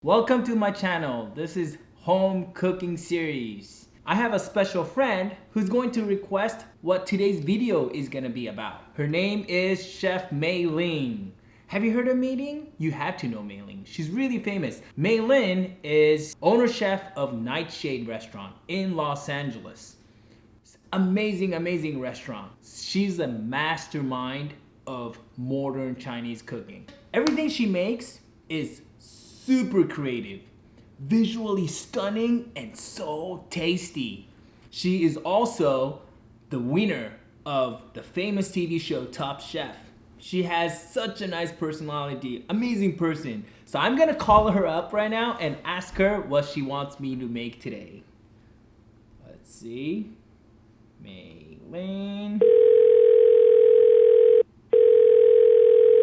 Welcome to my channel. This is home cooking series. I have a special friend who's going to request what today's video is gonna be about. Her name is Chef Mei Lin. Have you heard of Mei Lin? You have to know Mei Lin. She's really famous. Mei Lin is owner chef of Nightshade Restaurant in Los Angeles. Amazing restaurant. She's a mastermind of modern Chinese cooking. Everything she makes is super creative, visually stunning, and so tasty. She is also the winner of the famous TV show Top Chef. She has such a nice personality, amazing person. So I'm gonna call her up right now and ask her what she wants me to make today. Let's see. Mei Lin.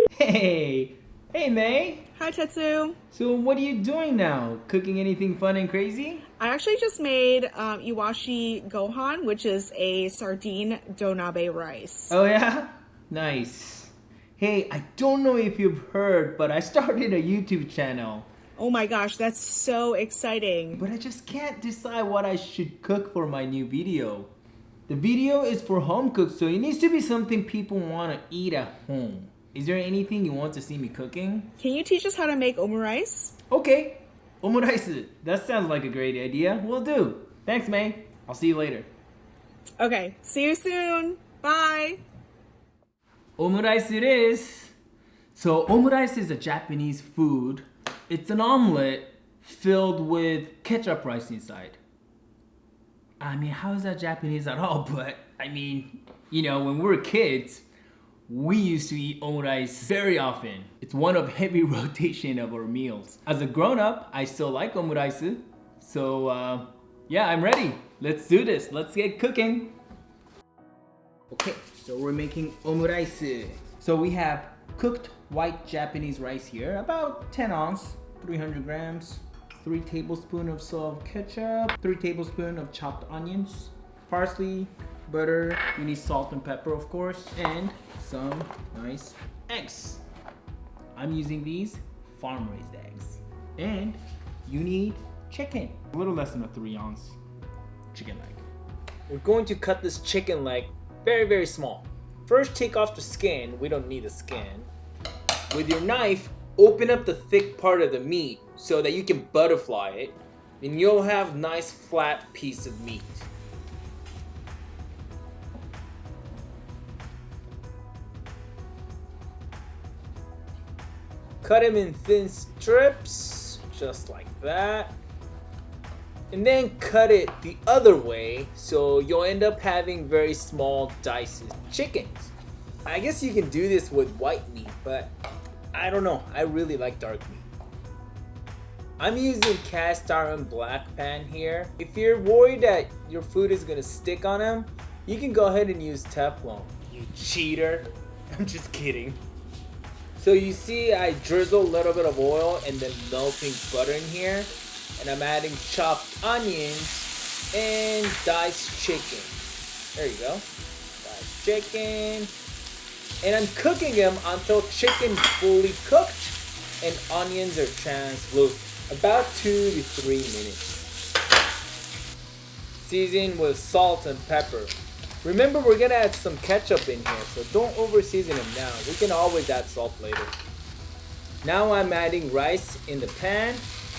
Hey Mei. Hi Tetsu. So what are you doing now? Cooking anything fun and crazy? I actually just made iwashi gohan, which is a sardine donabe rice. Oh yeah? Nice. Hey, I don't know if you've heard, but I started a YouTube channel. Oh my gosh, that's so exciting. But I just can't decide what I should cook for my new video. The video is for home cooks, so it needs to be something people want to eat at home. Is there anything you want to see me cooking? Can you teach us how to make omurice? Okay, Omurice. That sounds like a great idea. Will do. Thanks, Mei. I'll see you later. Okay, see you soon. Bye. Omurice it is. So omurice is a Japanese food. It's an omelet filled with ketchup rice inside. I mean, how is that Japanese at all? But I mean, you know, when we were kids, we used to eat omurice very often. It's one of heavy rotation of our meals. As a grown-up, I still like omurice. So yeah, I'm ready. Let's do this. Let's get cooking. Okay, so we're making omurice. So we have cooked white Japanese rice here, about 10 ounce, 300 grams, 3 tablespoons of ketchup, 3 tablespoons of chopped onions, parsley, butter, you need salt and pepper of course, and some nice eggs. I'm using these farm-raised eggs. And you need chicken. A little less than a 3 ounce chicken leg. We're going to cut this chicken leg very small. First, take off the skin. We don't need the skin. With your knife, open up the thick part of the meat so that you can butterfly it, and you'll have nice flat piece of meat. Cut them in thin strips, just like that. And then cut it the other way, so you'll end up having very small dices. Chickens. I guess you can do this with white meat, but I don't know. I really like dark meat. I'm using cast iron black pan here. If you're worried that your food is gonna stick on them, you can go ahead and use Teflon. You cheater. I'm just kidding. So you see I drizzle a little bit of oil and then melting butter in here. And I'm adding chopped onions and diced chicken. There you go. Diced chicken. And I'm cooking them until chicken's fully cooked and onions are translucent. About 2 to 3 minutes. Season with salt and pepper. Remember, we're gonna add some ketchup in here, so don't over season them now. We can always add salt later. Now I'm adding rice in the pan.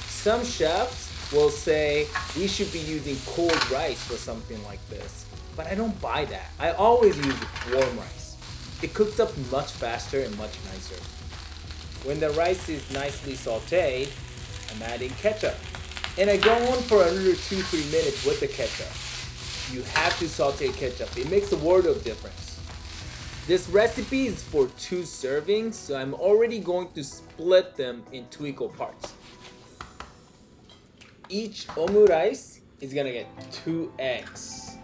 Some chefs will say we should be using cold rice for something like this, but I don't buy that. I always use warm rice. It cooks up much faster and much nicer. When the rice is nicely sauteed, I'm adding ketchup. And I go on for another 2-3 minutes with the ketchup. You have to saute ketchup. It makes a world of difference. This recipe is for 2 servings, so I'm already going to split them in 2 equal parts. Each omurice is gonna get 2 eggs.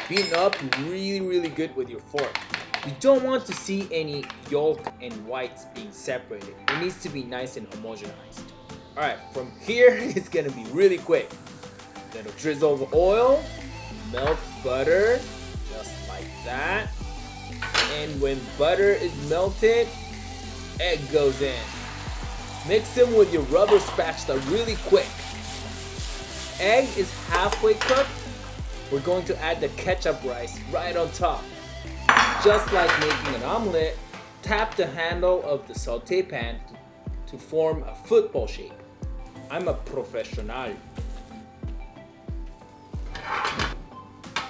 Beaten up really good with your fork. You don't want to see any yolk and whites being separated. It needs to be nice and homogenized. Alright, from here it's gonna be really quick. Little drizzle of oil, melt butter, just like that. And when butter is melted, egg goes in. Mix them with your rubber spatula really quick. Egg is halfway cooked. We're going to add the ketchup rice right on top. Just like making an omelet, tap the handle of the sauté pan to form a football shape. I'm a professional.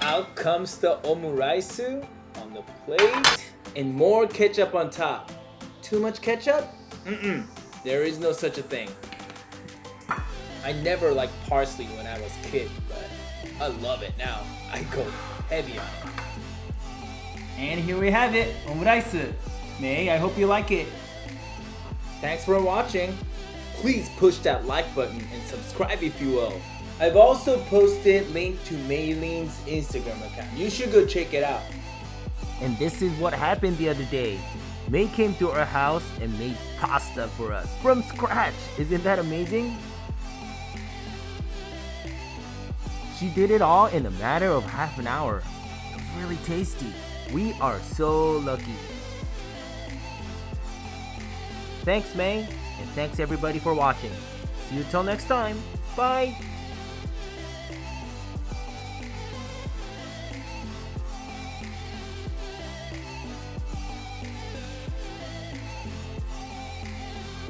Out comes the omurice on the plate and more ketchup on top. Too much ketchup? There is no such a thing. I never liked parsley when I was a kid, but I love it now. I go heavy on it. And here we have it, omurice. Mei, I hope you like it. Thanks for watching. Please push that like button and subscribe if you will. I've also posted link to Mei Lin's Instagram account. You should go check it out. And this is what happened the other day. Mei came to our house and made pasta for us from scratch. Isn't that amazing? She did it all in a matter of half an hour. It was really tasty. We are so lucky. Thanks, Mei, and thanks everybody for watching. See you till next time. Bye!